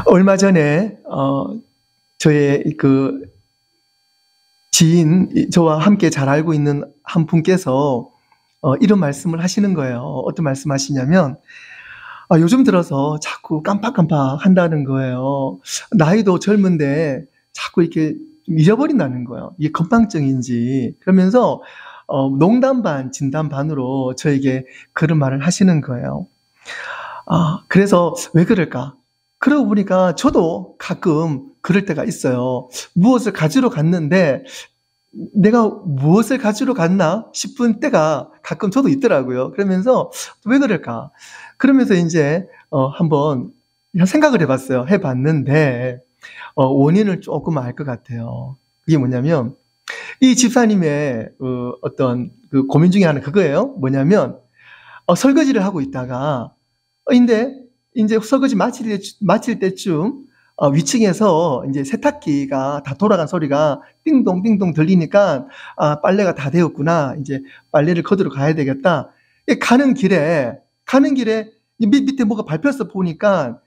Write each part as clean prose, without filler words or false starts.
얼마 전에 저의 그 지인, 저와 함께 잘 알고 있는 한 분께서 이런 말씀을 하시는 거예요. 어떤 말씀 하시냐면, 요즘 들어서 자꾸 깜빡깜빡 한다는 거예요. 나이도 젊은데 자꾸 이렇게 좀 잊어버린다는 거예요. 이게 건망증인지. 그러면서 농담 반, 진담 반으로 저에게 그런 말을 하시는 거예요. 그래서 왜 그럴까? 그러고 보니까 저도 가끔 그럴 때가 있어요. 무엇을 가지러 갔는데 내가 무엇을 가지러 갔나 싶은 때가 가끔 저도 있더라고요. 그러면서 왜 그럴까? 그러면서 이제 한번 생각을 해봤어요. 해봤는데 원인을 조금 알 것 같아요. 그게 뭐냐면 이 집사님의 어떤 그 고민 중에 하나 그거예요. 뭐냐면 설거지를 하고 있다가 근데 이제 설거지 마칠 때쯤 위층에서 이제 세탁기가 다 돌아간 소리가 띵동 띵동 들리니까 빨래가 다 되었구나. 이제 빨래를 거두러 가야 되겠다. 가는 길에 밑에 뭐가 밟혔어 보니까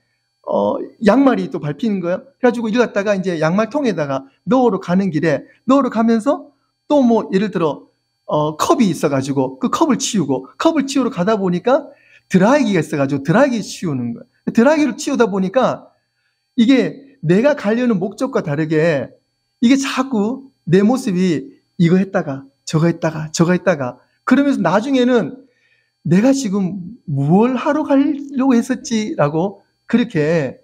양말이 또 밟히는 거예요. 그래가지고 이걸 갖다가 이제 양말통에다가 넣으러 가는 길에 넣으러 가면서 또 뭐 예를 들어 컵이 있어가지고 그 컵을 치우러 가다 보니까 드라이기가 있어가지고 드라이기 치우는 거예요. 드라이기를 치우다 보니까 이게 내가 가려는 목적과 다르게 이게 자꾸 내 모습이 이거 했다가 저거 했다가 그러면서 나중에는 내가 지금 뭘 하러 가려고 했었지라고 그렇게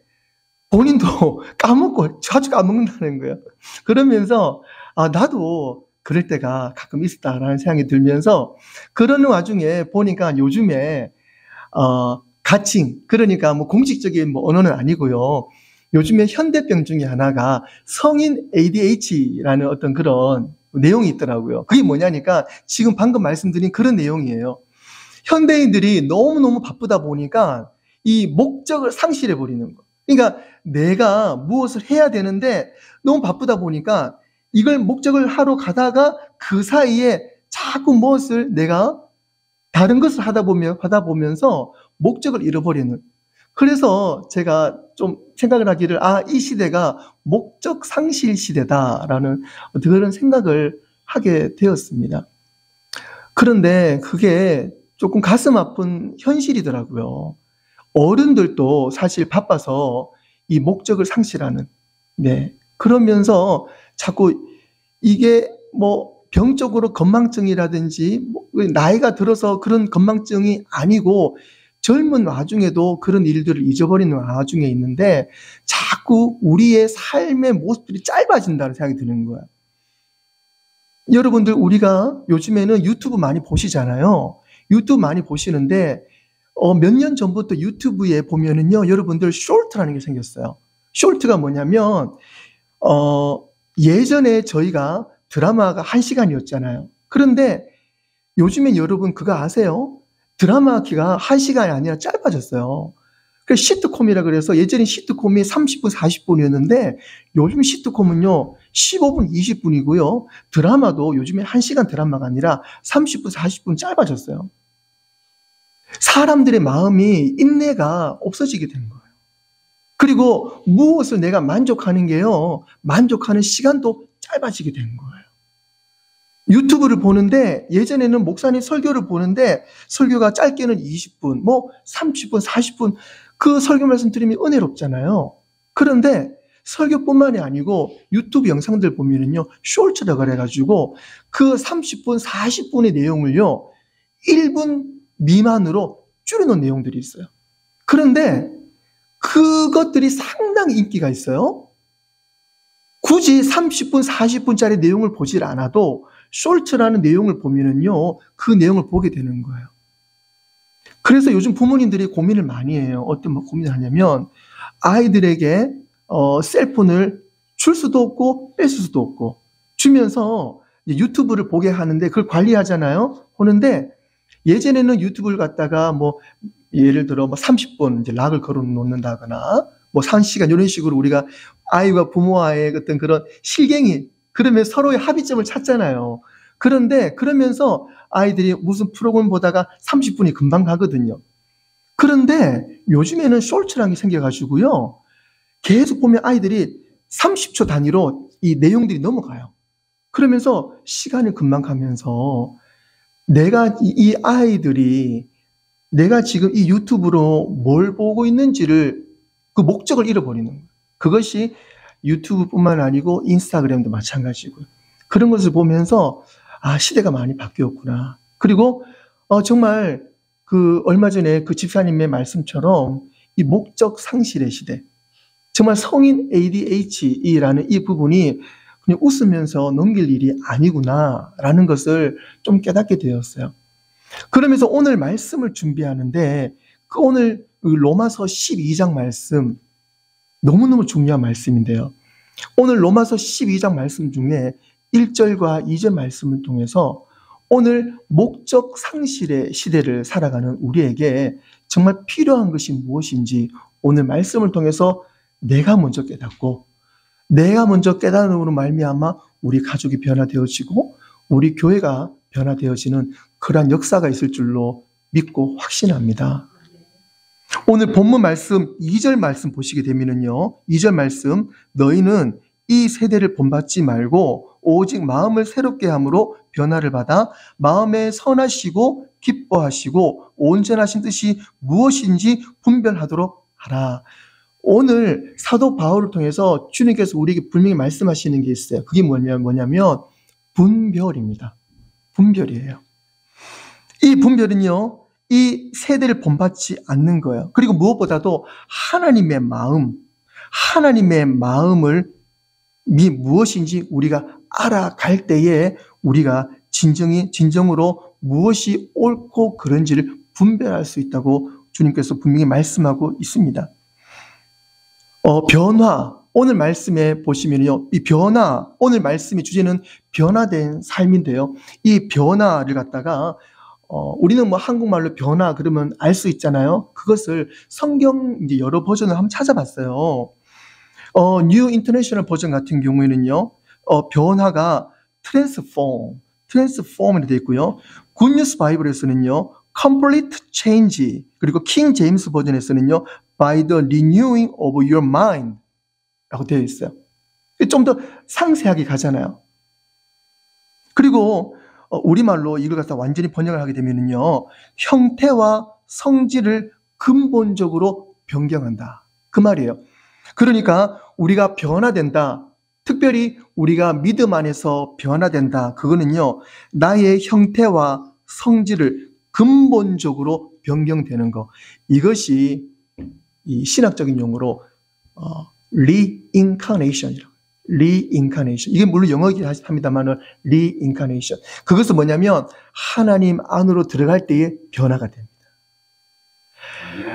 본인도 까먹고 자주 까먹는다는 거예요. 그러면서 나도 그럴 때가 가끔 있었다라는 생각이 들면서 그러는 와중에 보니까 요즘에 가칭, 그러니까 뭐 공식적인 뭐 언어는 아니고요. 요즘에 현대병 중에 하나가 성인 ADHD라는 어떤 그런 내용이 있더라고요. 그게 뭐냐니까 지금 방금 말씀드린 그런 내용이에요. 현대인들이 너무너무 바쁘다 보니까 이 목적을 상실해 버리는 거. 그러니까 내가 무엇을 해야 되는데 너무 바쁘다 보니까 이걸 목적을 하러 가다가 그 사이에 자꾸 무엇을 내가 다른 것을 하다 보면서 목적을 잃어버리는. 그래서 제가 좀 생각을 하기를 이 시대가 목적 상실 시대다라는 그런 생각을 하게 되었습니다. 그런데 그게 조금 가슴 아픈 현실이더라고요. 어른들도 사실 바빠서 이 목적을 상실하는. 네. 그러면서 자꾸 이게 뭐 병적으로 건망증이라든지 나이가 들어서 그런 건망증이 아니고 젊은 와중에도 그런 일들을 잊어버리는 와중에 있는데 자꾸 우리의 삶의 모습들이 짧아진다는 생각이 드는 거예요. 여러분들 우리가 요즘에는 유튜브 많이 보시잖아요. 유튜브 많이 보시는데 몇 년 전부터 유튜브에 보면은요, 여러분들 쇼트라는 게 생겼어요. 쇼트가 뭐냐면 예전에 저희가 드라마가 1시간이었잖아요. 그런데 요즘엔 여러분 그거 아세요? 드라마 기가 1시간이 아니라 짧아졌어요. 그래서 시트콤이라 그래서 예전에 시트콤이 30분, 40분이었는데 요즘 시트콤은요 15분, 20분이고요. 드라마도 요즘에 1시간 드라마가 아니라 30분, 40분 짧아졌어요. 사람들의 마음이 인내가 없어지게 된 거예요. 그리고 무엇을 내가 만족하는 게요, 만족하는 시간도 짧아지게 된 거예요. 유튜브를 보는데 예전에는 목사님 설교를 보는데 설교가 짧게는 20분, 뭐 30분, 40분 그 설교 말씀 들으면 은혜롭잖아요. 그런데 설교뿐만이 아니고 유튜브 영상들 보면은요, 쇼츠라 그래가지고 그 30분, 40분의 내용을요, 1분 미만으로 줄여놓은 내용들이 있어요. 그런데 그것들이 상당히 인기가 있어요. 굳이 30분, 40분짜리 내용을 보질 않아도 쇼츠라는 내용을 보면은요, 그 내용을 보게 되는 거예요. 그래서 요즘 부모님들이 고민을 많이 해요. 어떤 고민을 하냐면 아이들에게 셀폰을 줄 수도 없고 뺄 수도 없고 주면서 유튜브를 보게 하는데 그걸 관리하잖아요. 하는데 예전에는 유튜브를 갖다가 뭐 예를 들어 뭐 30분 이제 락을 걸어 놓는다거나 뭐 1시간 이런 식으로 우리가 아이와 부모와의 어떤 그런 실갱이, 그러면 서로의 합의점을 찾잖아요. 그런데 그러면서 아이들이 무슨 프로그램 보다가 30분이 금방 가거든요. 그런데 요즘에는 쇼츠라는 게 생겨가지고요, 계속 보면 아이들이 30초 단위로 이 내용들이 넘어가요. 그러면서 시간이 금방 가면서 내가 이 아이들이 내가 지금 이 유튜브로 뭘 보고 있는지를 그 목적을 잃어버리는 거예요. 그것이 유튜브뿐만 아니고 인스타그램도 마찬가지고요. 그런 것을 보면서 시대가 많이 바뀌었구나. 그리고 정말 그 얼마 전에 그 집사님의 말씀처럼 이 목적 상실의 시대, 정말 성인 ADHD라는 이 부분이 그냥 웃으면서 넘길 일이 아니구나라는 것을 좀 깨닫게 되었어요. 그러면서 오늘 말씀을 준비하는데 그 오늘 로마서 12장 말씀 너무너무 중요한 말씀인데요. 오늘 로마서 12장 말씀 중에 1절과 2절 말씀을 통해서 오늘 목적 상실의 시대를 살아가는 우리에게 정말 필요한 것이 무엇인지 오늘 말씀을 통해서 내가 먼저 깨닫고 내가 먼저 깨달음으로 말미암아 우리 가족이 변화되어지고 우리 교회가 변화되어지는 그러한 역사가 있을 줄로 믿고 확신합니다. 오늘 본문 말씀 2절 말씀 보시게 되면요. 2절 말씀 너희는 이 세대를 본받지 말고 오직 마음을 새롭게 함으로 변화를 받아 마음에 선하시고 기뻐하시고 온전하신 뜻이 무엇인지 분별하도록 하라. 오늘 사도 바울을 통해서 주님께서 우리에게 분명히 말씀하시는 게 있어요. 그게 뭐냐면 분별입니다. 분별이에요. 이 분별은요, 이 세대를 본받지 않는 거예요. 그리고 무엇보다도 하나님의 마음을 무엇인지 우리가 알아갈 때에 우리가 진정으로 무엇이 옳고 그른지를 분별할 수 있다고 주님께서 분명히 말씀하고 있습니다. 변화. 오늘 말씀에 보시면요. 이 변화. 오늘 말씀의 주제는 변화된 삶인데요. 이 변화를 갖다가, 우리는 뭐 한국말로 변화 그러면 알 수 있잖아요. 그것을 성경 이제 여러 버전을 한번 찾아봤어요. 뉴 인터내셔널 버전 같은 경우에는요. 변화가 transform이 되어 있고요. 굿뉴스 바이블에서는요. complete change. 그리고 킹 제임스 버전에서는요. by the renewing of your mind 라고 되어 있어요. 좀 더 상세하게 가잖아요. 그리고 우리말로 이걸 갖다 완전히 번역을 하게 되면요. 형태와 성질을 근본적으로 변경한다. 그 말이에요. 그러니까 우리가 변화된다. 특별히 우리가 믿음 안에서 변화된다. 그거는요. 나의 형태와 성질을 근본적으로 변경되는 거. 이것이 이 신학적인 용어로 reincarnation이라고. reincarnation. 이게 물론 영어이긴 합니다만은 reincarnation. 그것은 뭐냐면 하나님 안으로 들어갈 때의 변화가 됩니다.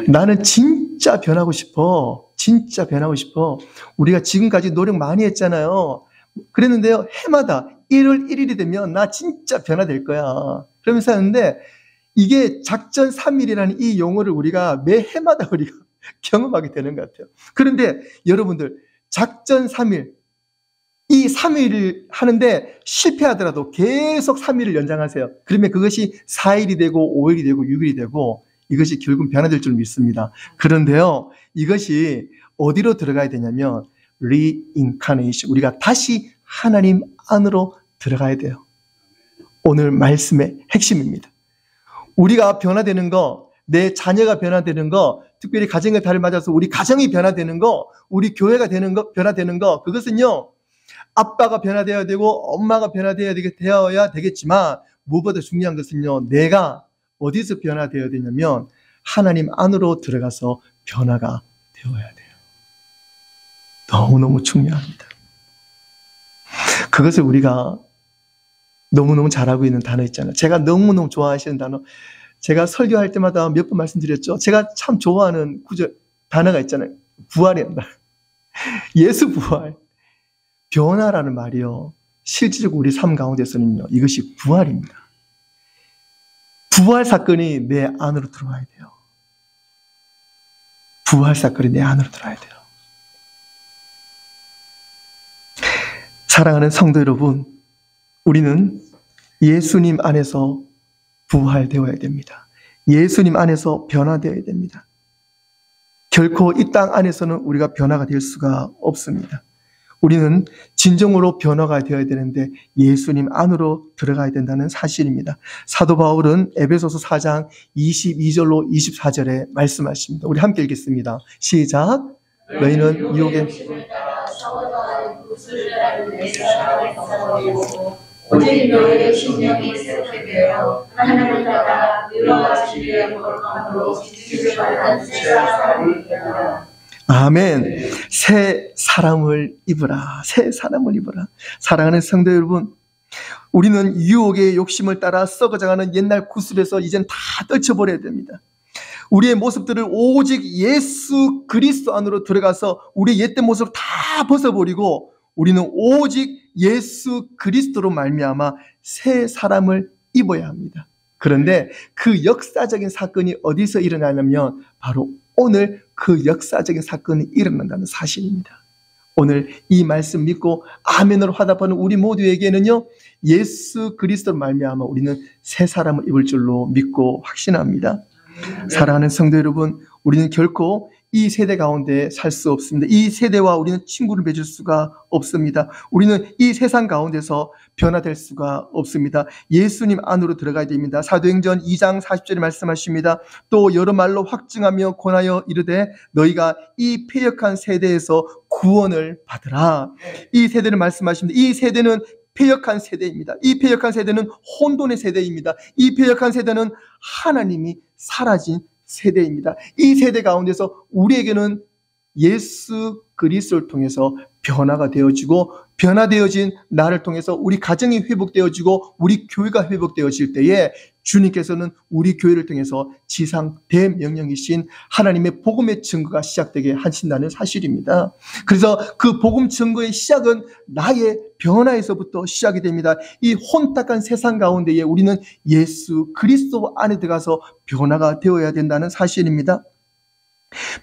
나는 진짜 변하고 싶어. 진짜 변하고 싶어. 우리가 지금까지 노력 많이 했잖아요. 그랬는데요. 해마다 1월 1일이 되면 나 진짜 변화될 거야. 그러면서 하는데 이게 작전 3일이라는 이 용어를 우리가 매 해마다 우리가 경험하게 되는 것 같아요. 그런데 여러분들 작전 3일 이 3일을 하는데 실패하더라도 계속 3일을 연장하세요. 그러면 그것이 4일이 되고 5일이 되고 6일이 되고 이것이 결국 변화될 줄 믿습니다. 그런데요. 이것이 어디로 들어가야 되냐면 reincarnation. 우리가 다시 하나님 안으로 들어가야 돼요. 오늘 말씀의 핵심입니다. 우리가 변화되는 거, 내 자녀가 변화되는 거, 특별히 가정의 달을 맞아서 우리 가정이 변화되는 거, 우리 교회가 변화되는 거, 그것은요, 아빠가 변화되어야 되고, 엄마가 되어야 되겠지만, 무엇보다 중요한 것은요, 내가 어디서 변화되어야 되냐면, 하나님 안으로 들어가서 변화가 되어야 돼요. 너무너무 중요합니다. 그것을 우리가 너무너무 잘하고 있는 단어 있잖아요. 제가 너무너무 좋아하시는 단어, 제가 설교할 때마다 몇 번 말씀드렸죠. 제가 참 좋아하는 단어가 있잖아요. 부활이란다. 예수 부활. 변화라는 말이요. 실질적으로 우리 삶 가운데서는요. 이것이 부활입니다. 부활 사건이 내 안으로 들어와야 돼요. 부활 사건이 내 안으로 들어와야 돼요. 사랑하는 성도 여러분, 우리는 예수님 안에서 부활되어야 됩니다. 예수님 안에서 변화되어야 됩니다. 결코 이 땅 안에서는 우리가 변화가 될 수가 없습니다. 우리는 진정으로 변화가 되어야 되는데 예수님 안으로 들어가야 된다는 사실입니다. 사도 바울은 에베소서 4장 22절로 24절에 말씀하십니다. 우리 함께 읽겠습니다. 시작. 너희는 유혹에 오직 너희의 심령이 새롭게 되어 하나님을 따라 의와 진리의 거룩함으로 지식을 받는 새 사람을 입으라. 아멘. 새 사람을 입으라. 새 사람을 입으라. 사랑하는 성도 여러분, 우리는 유혹의 욕심을 따라 썩어져가는 옛날 구습에서 이젠 다 떨쳐버려야 됩니다. 우리의 모습들을 오직 예수 그리스도 안으로 들어가서 우리의 옛된 모습을 다 벗어버리고 우리는 오직 예수 그리스도로 말미암아 새 사람을 입어야 합니다. 그런데 그 역사적인 사건이 어디서 일어나냐면 바로 오늘 그 역사적인 사건이 일어난다는 사실입니다. 오늘 이 말씀 믿고 아멘으로 화답하는 우리 모두에게는요, 예수 그리스도로 말미암아 우리는 새 사람을 입을 줄로 믿고 확신합니다. 사랑하는 성도 여러분, 우리는 결코 이 세대 가운데 살 수 없습니다. 이 세대와 우리는 친구를 맺을 수가 없습니다. 우리는 이 세상 가운데서 변화될 수가 없습니다. 예수님 안으로 들어가야 됩니다. 사도행전 2장 40절에 말씀하십니다. 또 여러 말로 확증하며 권하여 이르되 너희가 이 패역한 세대에서 구원을 받으라. 이 세대를 말씀하십니다. 이 세대는 패역한 세대입니다. 이 패역한 세대는 혼돈의 세대입니다. 이 패역한 세대는 하나님이 사라진 세대입니다. 이 세대 가운데서 우리에게는 예수 그리스도를 통해서 변화가 되어지고 변화되어진 나를 통해서 우리 가정이 회복되어지고 우리 교회가 회복되어질 때에 주님께서는 우리 교회를 통해서 지상 대명령이신 하나님의 복음의 증거가 시작되게 하신다는 사실입니다. 그래서 그 복음 증거의 시작은 나의 변화에서부터 시작이 됩니다. 이 혼탁한 세상 가운데에 우리는 예수 그리스도 안에 들어가서 변화가 되어야 된다는 사실입니다.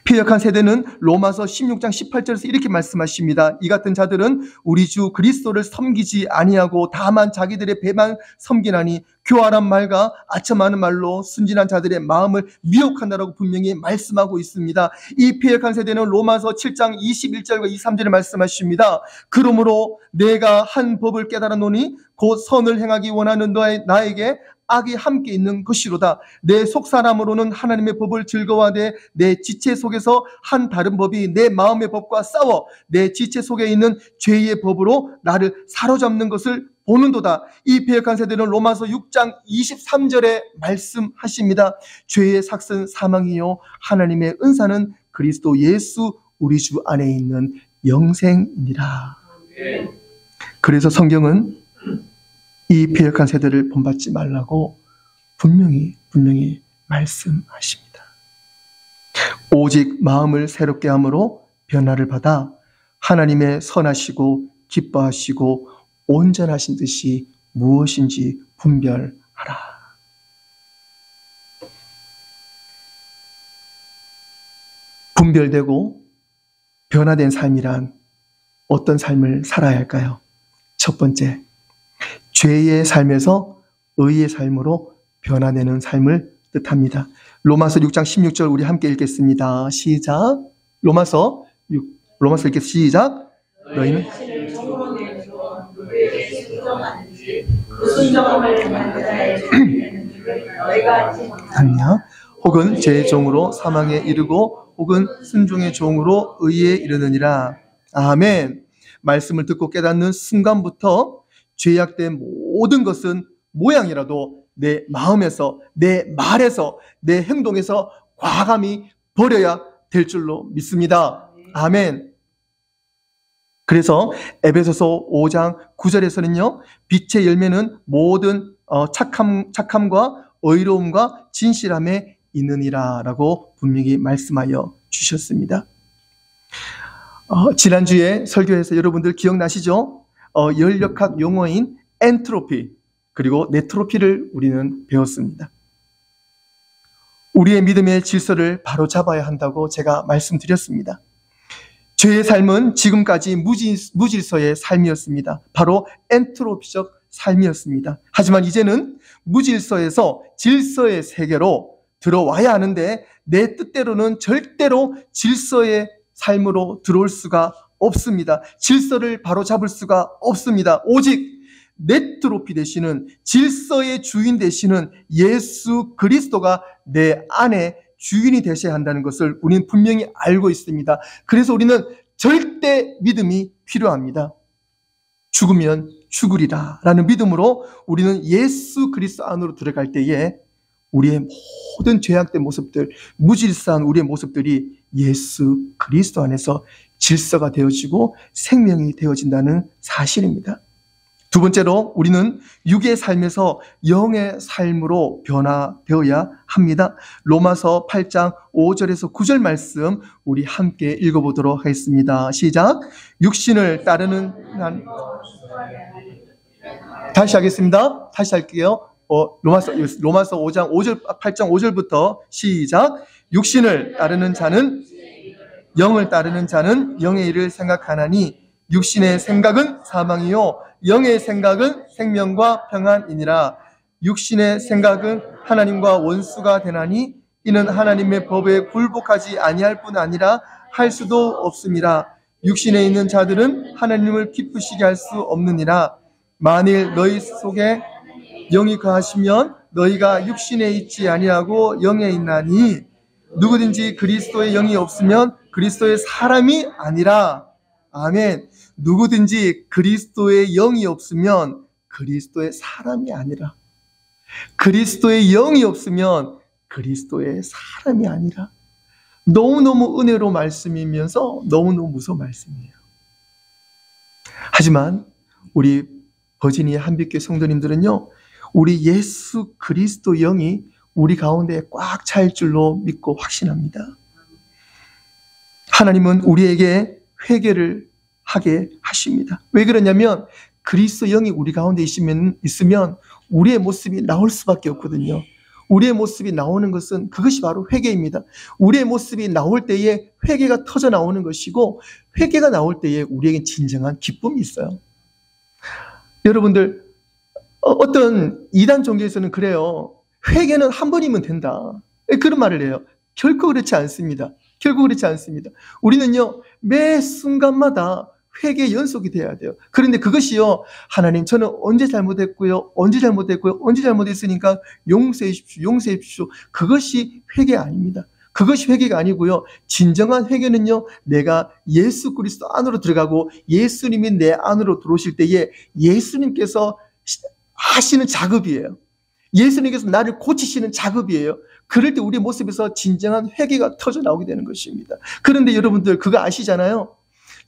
패역한 세대는 로마서 16장 18절에서 이렇게 말씀하십니다. 이 같은 자들은 우리 주 그리스도를 섬기지 아니하고 다만 자기들의 배만 섬기나니 교활한 말과 아첨하는 말로 순진한 자들의 마음을 미혹한다라고 분명히 말씀하고 있습니다. 이 패역한 세대는 로마서 7장 21절과 23절에 말씀하십니다. 그러므로 내가 한 법을 깨달아 노니 곧 선을 행하기 원하는 나에게 악이 함께 있는 것이로다. 내 속사람으로는 하나님의 법을 즐거워하되 내 지체 속에서 한 다른 법이 내 마음의 법과 싸워 내 지체 속에 있는 죄의 법으로 나를 사로잡는 것을 보는도다. 이 패역한 세대는 로마서 6장 23절에 말씀하십니다. 죄의 삭은 사망이요 하나님의 은사는 그리스도 예수 우리 주 안에 있는 영생이니라. 그래서 성경은 이 패역한 세대를 본받지 말라고 분명히 말씀하십니다. 오직 마음을 새롭게 함으로 변화를 받아 하나님의 선하시고 기뻐하시고 온전하신 뜻이 무엇인지 분별하라. 분별되고 변화된 삶이란 어떤 삶을 살아야 할까요? 첫 번째, 죄의 삶에서 의의 삶으로 변화되는 삶을 뜻합니다. 로마서 6장 16절 우리 함께 읽겠습니다. 시작. 로마서 읽겠습니다. 시작. 너희는 아니야. 혹은 제 종으로 사망에 이르고 혹은 순종의 종으로 의에 이르느니라. 아멘. 말씀을 듣고 깨닫는 순간부터 죄악된 모든 것은 모양이라도 내 마음에서, 내 말에서, 내 행동에서 과감히 버려야 될 줄로 믿습니다. 아멘. 그래서 에베소서 5장 9절에서는요, 빛의 열매는 모든 착함과 의로움과 진실함에 있느니라 라고 분명히 말씀하여 주셨습니다. 지난주에 설교에서 여러분들 기억나시죠? 열역학 용어인 엔트로피 그리고 네트로피를 우리는 배웠습니다. 우리의 믿음의 질서를 바로 잡아야 한다고 제가 말씀드렸습니다. 죄의 삶은 지금까지 무질서의 삶이었습니다. 바로 엔트로피적 삶이었습니다. 하지만 이제는 무질서에서 질서의 세계로 들어와야 하는데 내 뜻대로는 절대로 질서의 삶으로 들어올 수가 없습니다. 질서를 바로잡을 수가 없습니다. 오직 내 트로피 되시는 질서의 주인 되시는 예수 그리스도가 내 안에 주인이 되셔야 한다는 것을 우리는 분명히 알고 있습니다. 그래서 우리는 절대 믿음이 필요합니다. 죽으면 죽으리라 라는 믿음으로 우리는 예수 그리스도 안으로 들어갈 때에 우리의 모든 죄악된 모습들, 무질서한 우리의 모습들이 예수 그리스도 안에서 질서가 되어지고 생명이 되어진다는 사실입니다. 두 번째로 우리는 육의 삶에서 영의 삶으로 변화되어야 합니다. 로마서 8장 5절에서 9절 말씀 우리 함께 읽어보도록 하겠습니다. 시작. 육신을 따르는 다시 하겠습니다. 다시 할게요. 로마서 5장 5절 8장 5절부터 시작. 육신을 따르는 자는 영을 따르는 자는 영의 일을 생각하나니 육신의 생각은 사망이요 영의 생각은 생명과 평안이니라. 육신의 생각은 하나님과 원수가 되나니 이는 하나님의 법에 굴복하지 아니할 뿐 아니라 할 수도 없음이라. 육신에 있는 자들은 하나님을 기쁘시게 할 수 없느니라. 만일 너희 속에 영이 거하시면 너희가 육신에 있지 아니하고 영에 있나니 누구든지 그리스도의 영이 없으면 그리스도의 사람이 아니라. 아멘. 누구든지 그리스도의 영이 없으면 그리스도의 사람이 아니라. 그리스도의 영이 없으면 그리스도의 사람이 아니라. 너무너무 은혜로 말씀이면서 너무너무 무서운 말씀이에요. 하지만 우리 버지니아 한빛교회 성도님들은요, 우리 예수 그리스도 영이 우리 가운데 꽉 찰 줄로 믿고 확신합니다. 하나님은 우리에게 회개를 하게 하십니다. 왜 그러냐면 그리스도 영이 우리 가운데 있으면 우리의 모습이 나올 수밖에 없거든요. 우리의 모습이 나오는 것은 그것이 바로 회개입니다. 우리의 모습이 나올 때에 회개가 터져 나오는 것이고 회개가 나올 때에 우리에게 진정한 기쁨이 있어요. 여러분들 어떤 이단 종교에서는 그래요. 회개는 한 번이면 된다. 그런 말을 해요. 결코 그렇지 않습니다. 결코 그렇지 않습니다. 우리는요, 매 순간마다 회개 연속이 돼야 돼요. 그런데 그것이요, 하나님 저는 언제 잘못했고요, 언제 잘못했으니까 용서해 주십시오. 그것이 회개 아닙니다. 그것이 회개가 아니고요, 진정한 회개는요, 내가 예수 그리스도 안으로 들어가고 예수님이 내 안으로 들어오실 때에 예수님께서 하시는 작업이에요. 예수님께서 나를 고치시는 작업이에요. 그럴 때 우리 모습에서 진정한 회개가 터져 나오게 되는 것입니다. 그런데 여러분들 그거 아시잖아요.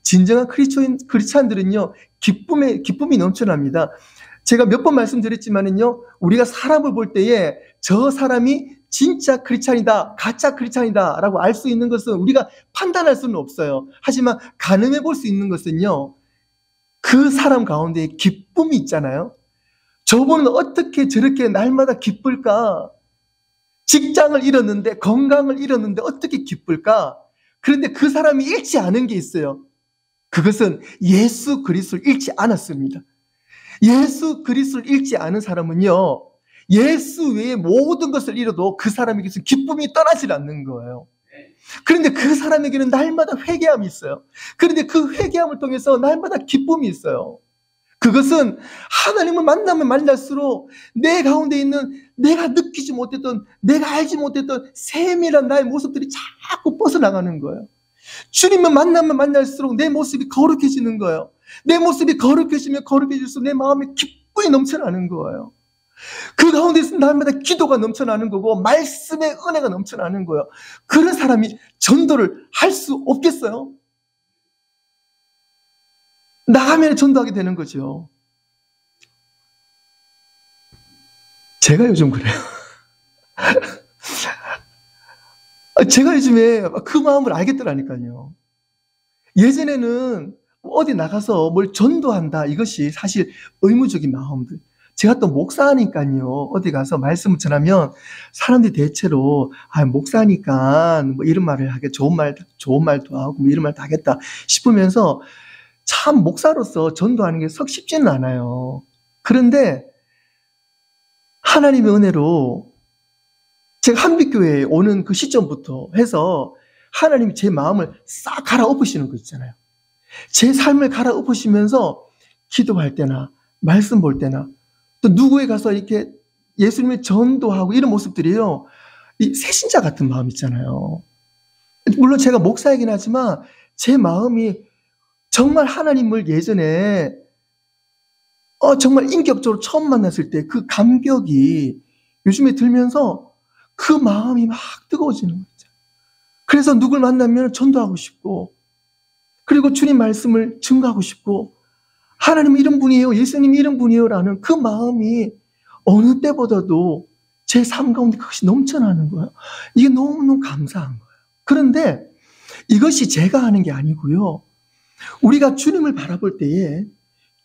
진정한 크리스찬들은요, 기쁨이 넘쳐납니다. 제가 몇 번 말씀드렸지만은요, 우리가 사람을 볼 때에 저 사람이 진짜 크리스찬이다, 가짜 크리스찬이다 라고 알 수 있는 것은 우리가 판단할 수는 없어요. 하지만 가늠해 볼 수 있는 것은요, 그 사람 가운데 기쁨이 있잖아요. 저분은 어떻게 저렇게 날마다 기쁠까? 직장을 잃었는데, 건강을 잃었는데 어떻게 기쁠까? 그런데 그 사람이 잃지 않은 게 있어요. 그것은 예수 그리스도를 잃지 않았습니다. 예수 그리스도를 잃지 않은 사람은요, 예수 외에 모든 것을 잃어도 그 사람에게서 기쁨이 떠나질 않는 거예요. 그런데 그 사람에게는 날마다 회개함이 있어요. 그런데 그 회개함을 통해서 날마다 기쁨이 있어요. 그것은 하나님을 만나면 만날수록 내 가운데 있는 내가 느끼지 못했던, 내가 알지 못했던 세밀한 나의 모습들이 자꾸 뻗어나가는 거예요. 주님을 만나면 만날수록 내 모습이 거룩해지는 거예요. 내 모습이 거룩해지면 거룩해질수록 내 마음에 기쁨이 넘쳐나는 거예요. 그 가운데서 날마다 기도가 넘쳐나는 거고 말씀의 은혜가 넘쳐나는 거예요. 그런 사람이 전도를 할 수 없겠어요? 나가면 전도하게 되는 거죠. 제가 요즘 그래요. 제가 요즘에 그 마음을 알겠더라니까요. 예전에는 어디 나가서 뭘 전도한다, 이것이 사실 의무적인 마음들. 제가 또 목사니까요, 어디 가서 말씀을 전하면 사람들이 대체로 목사니까 뭐 이런 말을 하게, 좋은 말도 하고 뭐 이런 말도 하겠다 싶으면서 참 목사로서 전도하는 게 썩 쉽지는 않아요. 그런데 하나님의 은혜로 제가 한빛교회에 오는 그 시점부터 해서 하나님이 제 마음을 싹 갈아엎으시는 거 있잖아요. 제 삶을 갈아엎으시면서 기도할 때나 말씀 볼 때나 또 누구에 가서 이렇게 예수님을 전도하고 이런 모습들이요. 이 새신자 같은 마음 있잖아요. 물론 제가 목사이긴 하지만 제 마음이 정말 하나님을 예전에 정말 인격적으로 처음 만났을 때 그 감격이 요즘에 들면서 그 마음이 막 뜨거워지는 거죠. 그래서 누굴 만나면 전도하고 싶고 그리고 주님 말씀을 증거하고 싶고 하나님은 이런 분이에요. 예수님이 이런 분이에요. 라는 그 마음이 어느 때보다도 제 삶 가운데 그것이 넘쳐나는 거예요. 이게 너무너무 감사한 거예요. 그런데 이것이 제가 하는 게 아니고요. 우리가 주님을 바라볼 때에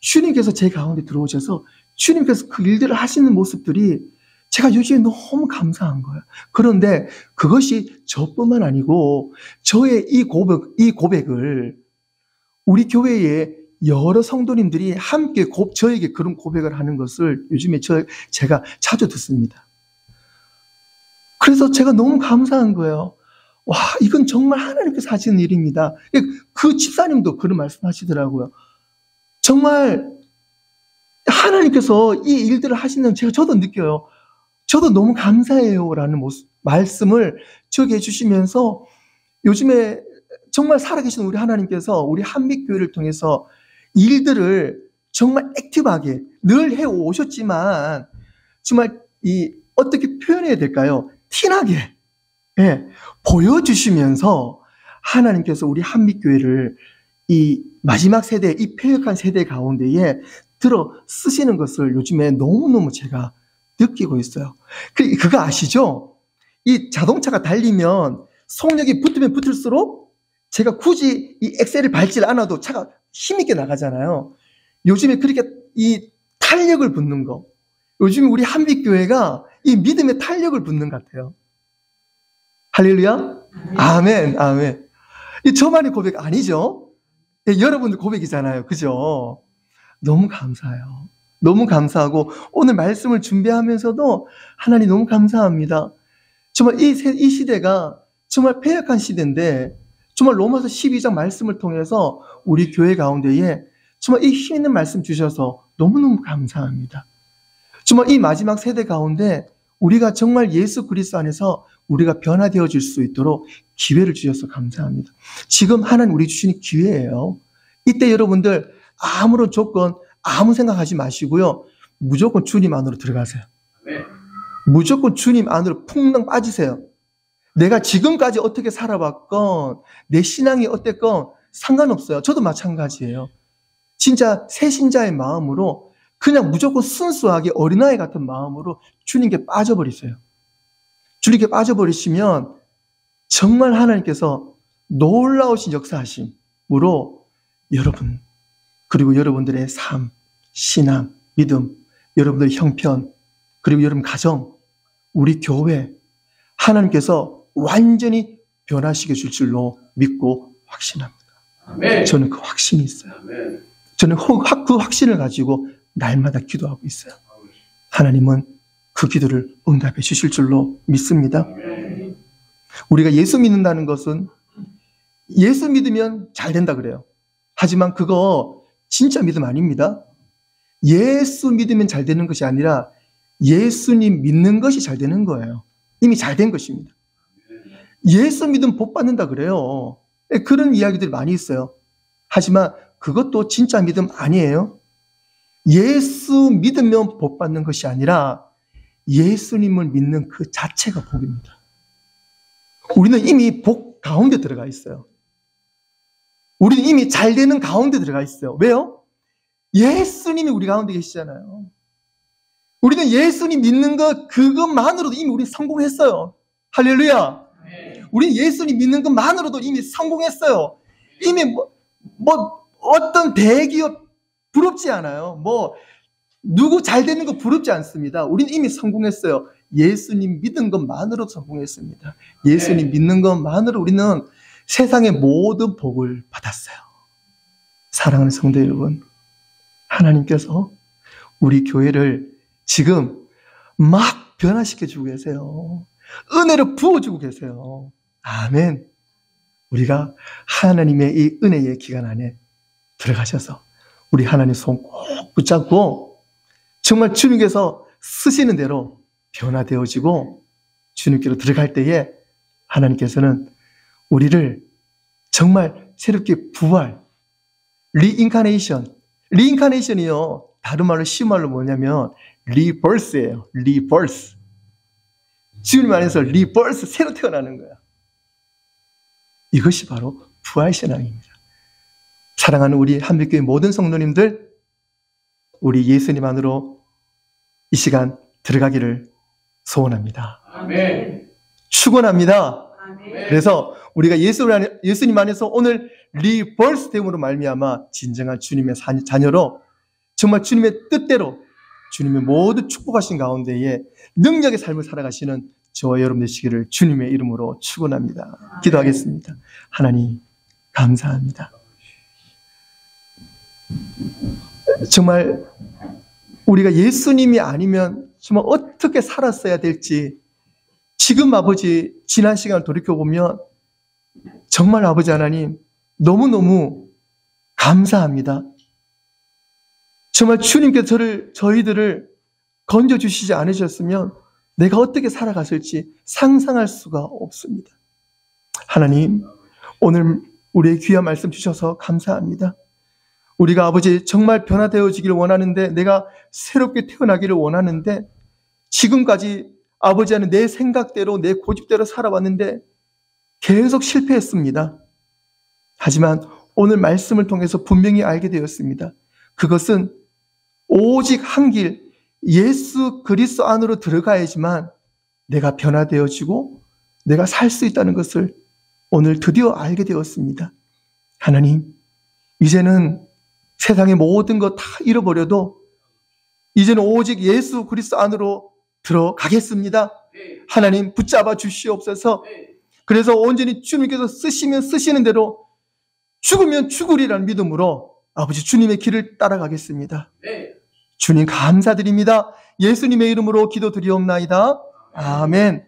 주님께서 제 가운데 들어오셔서 주님께서 그 일들을 하시는 모습들이 제가 요즘에 너무 감사한 거예요. 그런데 그것이 저뿐만 아니고 저의 이 고백을 우리 교회에 여러 성도님들이 함께 저에게 그런 고백을 하는 것을 요즘에 제가 자주 듣습니다. 그래서 제가 너무 감사한 거예요. 와, 이건 정말 하나님께서 하시는 일입니다. 그 집사님도 그런 말씀 하시더라고요. 정말 하나님께서 이 일들을 하시는 저도 느껴요. 저도 너무 감사해요. 라는 말씀을 저에게 해주시면서 요즘에 정말 살아계신 우리 하나님께서 우리 한빛교회를 통해서 일들을 정말 액티브하게 늘 해오셨지만 정말 어떻게 표현해야 될까요? 티나게 보여주시면서 하나님께서 우리 한빛교회를 이 마지막 세대, 이 폐역한 세대 가운데에 들어 쓰시는 것을 요즘에 너무너무 제가 느끼고 있어요. 그거 아시죠? 이 자동차가 달리면 속력이 붙으면 붙을수록 제가 굳이 이 엑셀을 밟지 않아도 차가 힘있게 나가잖아요. 요즘에 그렇게 이 탄력을 붙는 거. 요즘 우리 한빛교회가 이 믿음의 탄력을 붙는 것 같아요. 할렐루야? 아멘, 아멘. 이 저만의 고백 아니죠? 여러분들 고백이잖아요. 그죠? 너무 감사해요. 너무 감사하고 오늘 말씀을 준비하면서도 하나님 너무 감사합니다. 정말 이 시대가 정말 패역한 시대인데 정말 로마서 12장 말씀을 통해서 우리 교회 가운데에 정말 이 힘 있는 말씀 주셔서 너무너무 감사합니다. 정말 이 마지막 세대 가운데 우리가 정말 예수 그리스도 안에서 우리가 변화되어질 수 있도록 기회를 주셔서 감사합니다. 지금 하나님 우리 주시는 기회예요. 이때 여러분들 아무런 조건, 아무 생각하지 마시고요. 무조건 주님 안으로 들어가세요. 무조건 주님 안으로 풍덩 빠지세요. 내가 지금까지 어떻게 살아봤건 내 신앙이 어땠건 상관없어요. 저도 마찬가지예요. 진짜 새신자의 마음으로 그냥 무조건 순수하게 어린아이 같은 마음으로 주님께 빠져버리세요. 주님께 빠져버리시면 정말 하나님께서 놀라우신 역사하심으로 여러분 그리고 여러분들의 삶, 신앙, 믿음, 여러분들의 형편 그리고 여러분 가정, 우리 교회 하나님께서 완전히 변화시켜 줄 줄로 믿고 확신합니다. 아멘. 저는 그 확신이 있어요. 아멘. 저는 그 확신을 가지고 날마다 기도하고 있어요. 하나님은 그 기도를 응답해 주실 줄로 믿습니다. 아멘. 우리가 예수 믿는다는 것은 예수 믿으면 잘 된다 그래요. 하지만 그거 진짜 믿음 아닙니다. 예수 믿으면 잘 되는 것이 아니라 예수님 믿는 것이 잘 되는 거예요. 이미 잘 된 것입니다. 예수 믿으면 복 받는다 그래요. 그런 이야기들이 많이 있어요. 하지만 그것도 진짜 믿음 아니에요. 예수 믿으면 복 받는 것이 아니라 예수님을 믿는 그 자체가 복입니다. 우리는 이미 복 가운데 들어가 있어요. 우리는 이미 잘 되는 가운데 들어가 있어요. 왜요? 예수님이 우리 가운데 계시잖아요. 우리는 예수님 믿는 것 그것만으로도 이미 우리 성공했어요. 할렐루야. 우리는 예수님 믿는 것만으로도 이미 성공했어요. 이미 어떤 대기업 부럽지 않아요. 누구 잘 되는 거 부럽지 않습니다. 우리는 이미 성공했어요. 예수님 믿은 것만으로 성공했습니다. 예수님 믿는 것만으로 우리는 세상의 모든 복을 받았어요. 사랑하는 성도 여러분, 하나님께서 우리 교회를 지금 막 변화시켜주고 계세요. 은혜를 부어주고 계세요. 아멘. 우리가 하나님의 이 은혜의 기간 안에 들어가셔서 우리 하나님 손 꼭 붙잡고 정말 주님께서 쓰시는 대로 변화되어지고 주님께로 들어갈 때에 하나님께서는 우리를 정말 새롭게 부활, 리인카네이션이요. 다른 말로 쉬운 말로 뭐냐면 리버스예요. 리버스. 주님 안에서 리버스, 새로 태어나는 거야. 이것이 바로 부활신앙입니다. 사랑하는 우리 한빛교회 모든 성도님들, 우리 예수님 안으로 이 시간 들어가기를 소원합니다. 아멘. 축원합니다. 아멘. 그래서 우리가 예수님 안에서 오늘 리버스 됨으로 말미암아 진정한 주님의 자녀로 정말 주님의 뜻대로 주님의 모든 축복하신 가운데에 능력의 삶을 살아가시는 저와 여러분 되시기를 주님의 이름으로 축원합니다. 기도하겠습니다. 하나님 감사합니다. 정말 우리가 예수님이 아니면 정말 어떻게 살았어야 될지 지금 아버지 지난 시간을 돌이켜보면 정말 아버지 하나님 너무너무 감사합니다. 정말 주님께서 저희들을 건져주시지 않으셨으면 내가 어떻게 살아갔을지 상상할 수가 없습니다. 하나님, 오늘 우리의 귀한 말씀 주셔서 감사합니다. 우리가 아버지 정말 변화되어지기를 원하는데, 내가 새롭게 태어나기를 원하는데, 지금까지 아버지는 내 생각대로 내 고집대로 살아왔는데 계속 실패했습니다. 하지만 오늘 말씀을 통해서 분명히 알게 되었습니다. 그것은 오직 한 길, 예수 그리스도 안으로 들어가야지만 내가 변화되어지고 내가 살 수 있다는 것을 오늘 드디어 알게 되었습니다. 하나님, 이제는 세상의 모든 것 다 잃어버려도 이제는 오직 예수 그리스도 안으로 들어가겠습니다. 하나님 붙잡아 주시옵소서. 그래서 온전히 주님께서 쓰시면 쓰시는 대로, 죽으면 죽으리라는 믿음으로 아버지 주님의 길을 따라가겠습니다. 주님 감사드립니다. 예수님의 이름으로 기도드리옵나이다. 아멘.